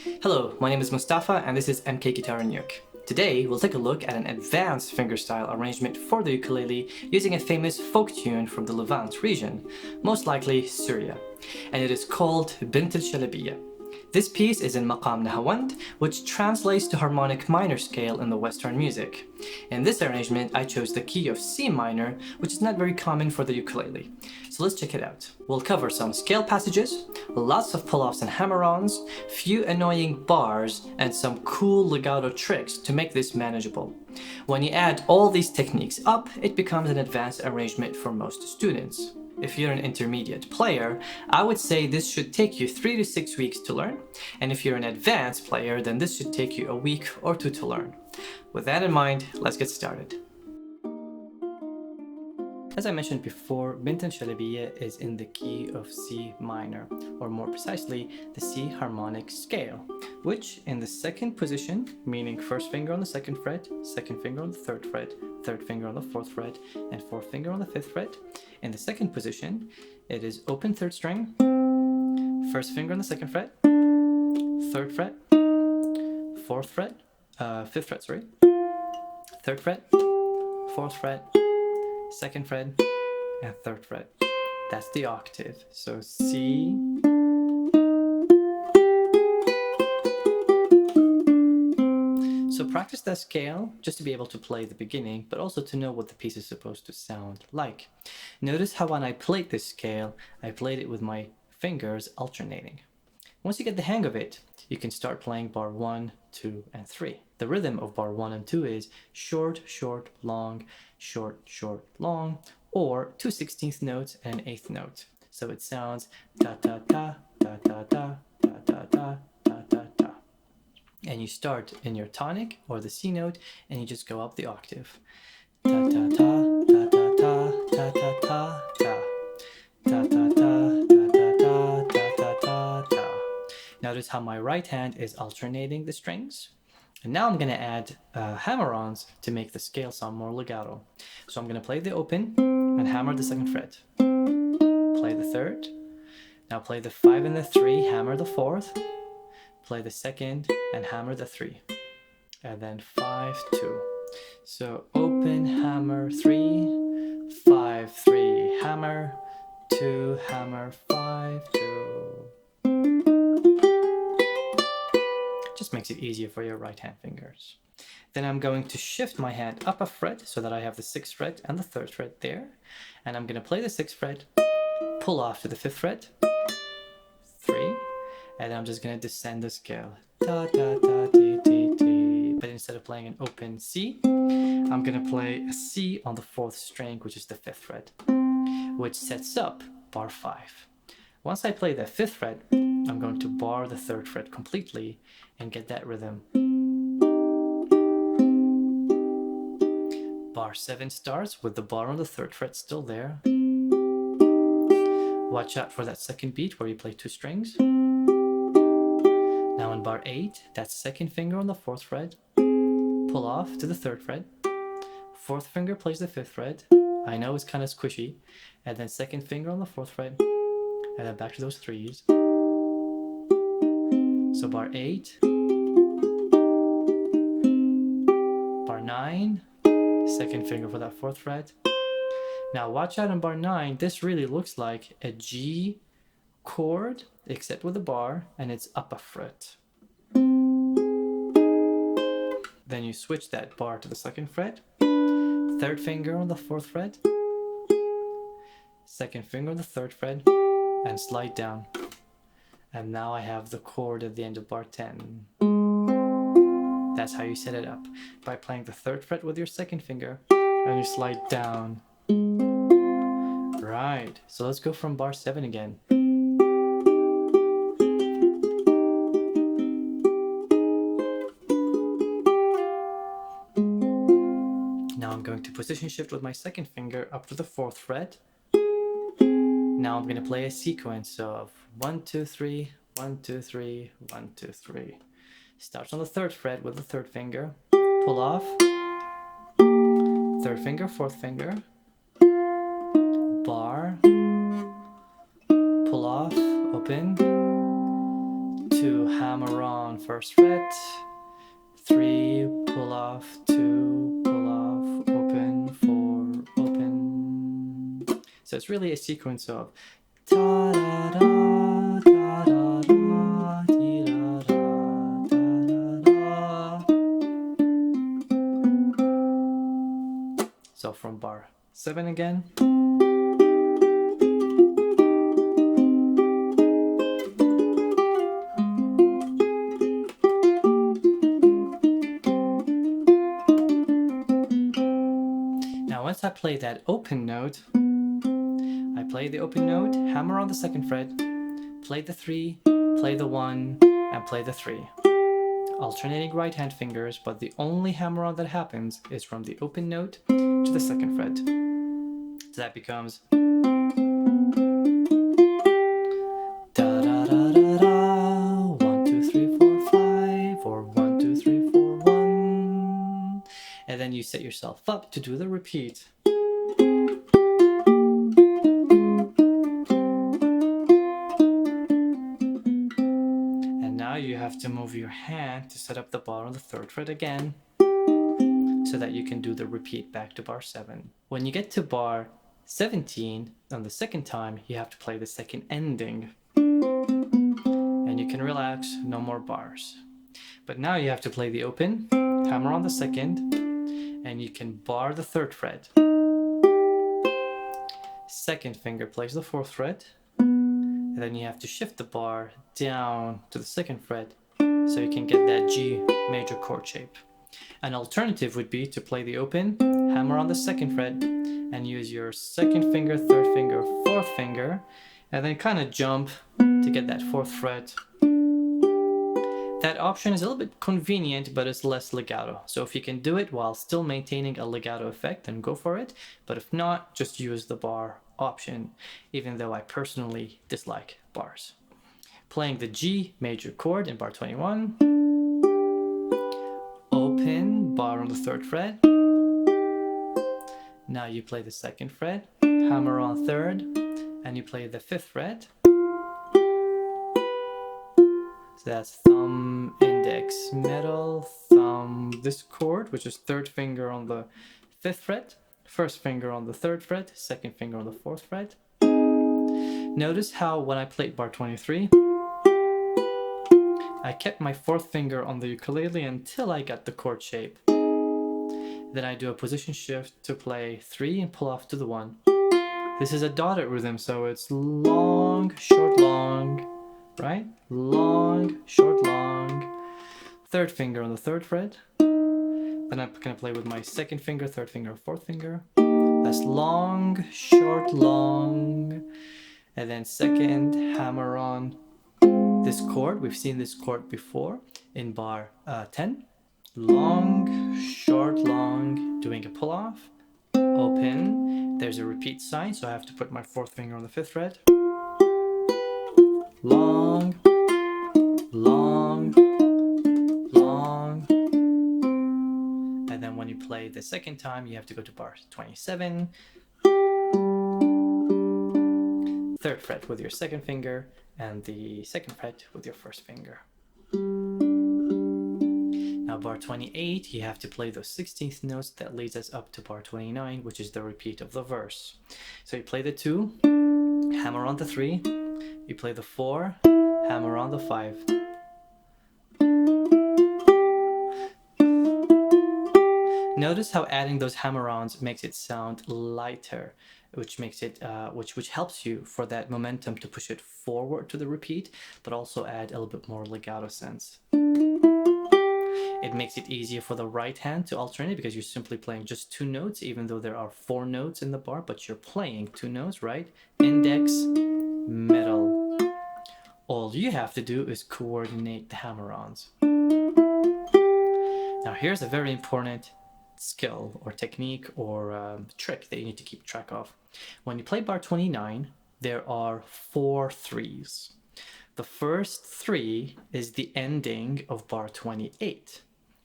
Hello, my name is Mustafa and this is MK Guitar and Uke. Today we'll take a look at an advanced fingerstyle arrangement for the ukulele using a famous folk tune from the Levant region, most likely Syria, and it is called Bint El Shalabiya. This piece is in Maqam Nahawand, which translates to harmonic minor scale in the Western music. In this arrangement, I chose the key of C minor, which is not very common for the ukulele. So let's check it out. We'll cover some scale passages, lots of pull-offs and hammer-ons, few annoying bars, and some cool legato tricks to make this manageable. When you add all these techniques up, it becomes an advanced arrangement for most students. If you're an intermediate player, I would say this should take you 3 to 6 weeks to learn, and if you're an advanced player, then this should take you a week or two to learn. With that in mind, let's get started. As I mentioned before, Bint El Shalabiya is in the key of C minor, or more precisely, the C harmonic scale, which in the second position, meaning first finger on the second fret, second finger on the third fret, third finger on the fourth fret, and fourth finger on the fifth fret. In the second position, it is open third string, first finger on the second fret, third fret, fourth fret, fifth fret, sorry, third fret, fourth fret, second fret, and third fret. That's the octave. So C, so practice that scale just to be able to play the beginning, but also to know what the piece is supposed to sound like. Notice how when I played this scale, I played it with my fingers alternating. Once you get the hang of it, you can start playing bar 1, 2, and 3. The rhythm of bar 1 and 2 is short, short, long, short, short, long, or 2 16th notes and an 8th note. So it sounds ta ta ta ta ta ta ta ta ta ta ta ta. And you start in your tonic or the C note and you just go up the octave. Ta ta ta ta ta ta ta ta ta ta ta ta ta ta ta ta ta ta. Notice how my right hand is alternating the strings. And now I'm going to add hammer-ons to make the scale sound more legato. So I'm going to play the open and hammer the second fret. Play the third. Now play the 5 and the 3, hammer the fourth. Play the second and hammer the 3. And then 5, 2. So open, hammer, 3, 5, 3, hammer, 2, hammer, 5, 2. Just makes it easier for your right hand fingers. Then I'm going to shift my hand up a fret so that I have the 6th fret and the 3rd fret there. And I'm going to play the 6th fret, pull off to the 5th fret, 3, and I'm just going to descend the scale. Da, da, da, dee, dee, dee. But instead of playing an open C, I'm going to play a C on the 4th string, which is the 5th fret, which sets up bar 5. Once I play the 5th fret, I'm going to bar the 3rd fret completely and get that rhythm. Bar 7 starts with the bar on the 3rd fret still there. Watch out for that second beat where you play 2 strings. Now in bar 8, that second finger on the 4th fret, pull off to the 3rd fret. 4th finger plays the 5th fret. I know it's kind of squishy. And then second finger on the 4th fret. And then back to those 3s. So bar 8, bar 9, second finger for that 4th fret. Now watch out on bar 9, this really looks like a G chord, except with a bar, and it's up a fret. Then you switch that bar to the 2nd fret, 3rd finger on the 4th fret, 2nd finger on the 3rd fret, and slide down. And now I have the chord at the end of bar 10. That's how you set it up, by playing the 3rd fret with your 2nd finger, and you slide down. Right, so let's go from bar 7 again. Now I'm going to position shift with my 2nd finger up to the 4th fret. Now I'm going to play a sequence of 1, 2, 3, 1, 2, 3, 1, 2, 3. Starts on the 3rd fret with the 3rd finger, pull off, 3rd finger, 4th finger, bar, pull off, open, 2 hammer on on first fret, 3, pull off, 2, pull off, open, 4, open. So it's really a sequence of da da da da da da dee da da da da da. So from bar 7 again. Once I play that open note, I play the open note, hammer on the second fret, play the 3, play the 1, and play the 3. Alternating right hand fingers, but the only hammer on that happens is from the open note to the second fret. So that becomes da da da da da, 1, 2, 3, 4, 5, or 1, 2, 3, 4, 1. And then you set yourself up to do the repeat. And now you have to move your hand to set up the bar on the 3rd fret again, so that you can do the repeat back to bar 7. When you get to bar 17, on the second time, you have to play the second ending. And you can relax, no more bars. But now you have to play the open, hammer on the second, and you can bar the 3rd fret. Second finger plays the 4th fret, and then you have to shift the bar down to the 2nd fret so you can get that G major chord shape. An alternative would be to play the open, hammer on the 2nd fret, and use your 2nd finger, 3rd finger, 4th finger, and then kind of jump to get that 4th fret. That option is a little bit convenient, but it's less legato. So if you can do it while still maintaining a legato effect, then go for it. But if not, just use the bar option, even though I personally dislike bars. Playing the G major chord in bar 21. Open, bar on the 3rd fret. Now you play the 2nd fret, hammer on 3rd, and you play the 5th fret. So that's thumb, index, middle, thumb, this chord, which is 3rd finger on the 5th fret, 1st finger on the 3rd fret, 2nd finger on the 4th fret. Notice how when I played bar 23, I kept my 4th finger on the ukulele until I got the chord shape. Then I do a position shift to play 3 and pull off to the 1. This is a dotted rhythm, so it's long, short, long, right? Long, short, long. 3rd finger on the 3rd fret. Then I'm gonna play with my 2nd finger, 3rd finger, 4th finger. That's long, short, long. And then 2nd, hammer on this chord. We've seen this chord before in bar 10. Long, short, long, doing a pull off. Open. There's a repeat sign, so I have to put my 4th finger on the 5th fret. Long, long, long. And then when you play the 2nd time, you have to go to bar 27. 3rd fret with your 2nd finger, and the 2nd fret with your 1st finger. Now bar 28, you have to play those 16th notes that leads us up to bar 29, which is the repeat of the verse. So you play the 2, hammer on the 3, you play the 4, hammer on the 5. Notice how adding those hammer-ons makes it sound lighter, which makes it which helps you for that momentum to push it forward to the repeat, but also add a little bit more legato sense. It makes it easier for the right hand to alternate because you're simply playing just 2 notes, even though there are 4 notes in the bar, but you're playing 2 notes, right? Index, middle. All you have to do is coordinate the hammer-ons. Now here's a very important skill or technique or trick that you need to keep track of. When you play bar 29, there are 4 3s. The first 3 is the ending of bar 28,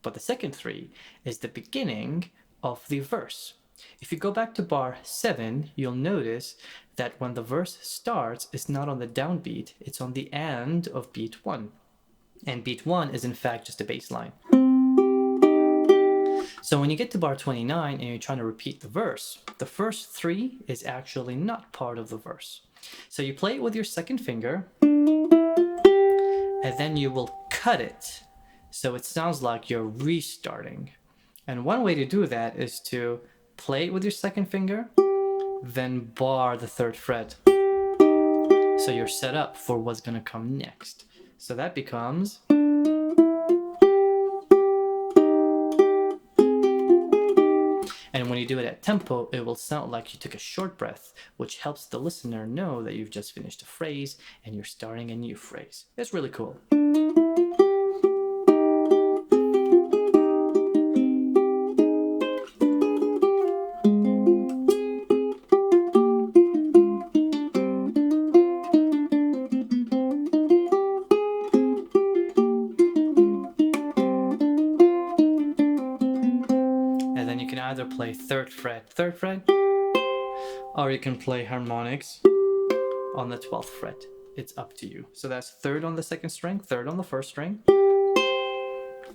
but the second 3 is the beginning of the verse. If you go back to bar 7, you'll notice that when the verse starts, it's not on the downbeat, it's on the end of beat 1. And beat 1 is in fact just a bass line. So when you get to bar 29 and you're trying to repeat the verse, the first 3 is actually not part of the verse. So you play it with your second finger, and then you will cut it so it sounds like you're restarting. And one way to do that is to play it with your second finger, then bar the 3rd fret. So you're set up for what's going to come next. So that becomes... And when you do it at tempo, it will sound like you took a short breath, which helps the listener know that you've just finished a phrase and you're starting a new phrase. It's really cool. And then you can either play 3rd fret, or you can play harmonics on the 12th fret. It's up to you. So that's 3rd on the 2nd string, 3rd on the 1st string,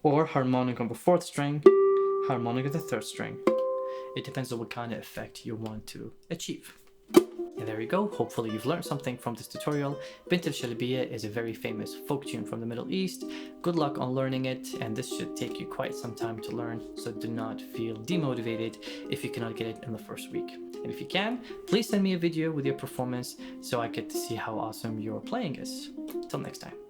or harmonic on the 4th string, harmonic on the 3rd string. It depends on what kind of effect you want to achieve. And there you go. Hopefully you've learned something from this tutorial. Bint El Shalabiya is a very famous folk tune from the Middle East. Good luck on learning it, and this should take you quite some time to learn, so do not feel demotivated if you cannot get it in the first week. And if you can, please send me a video with your performance so I get to see how awesome your playing is. Till next time.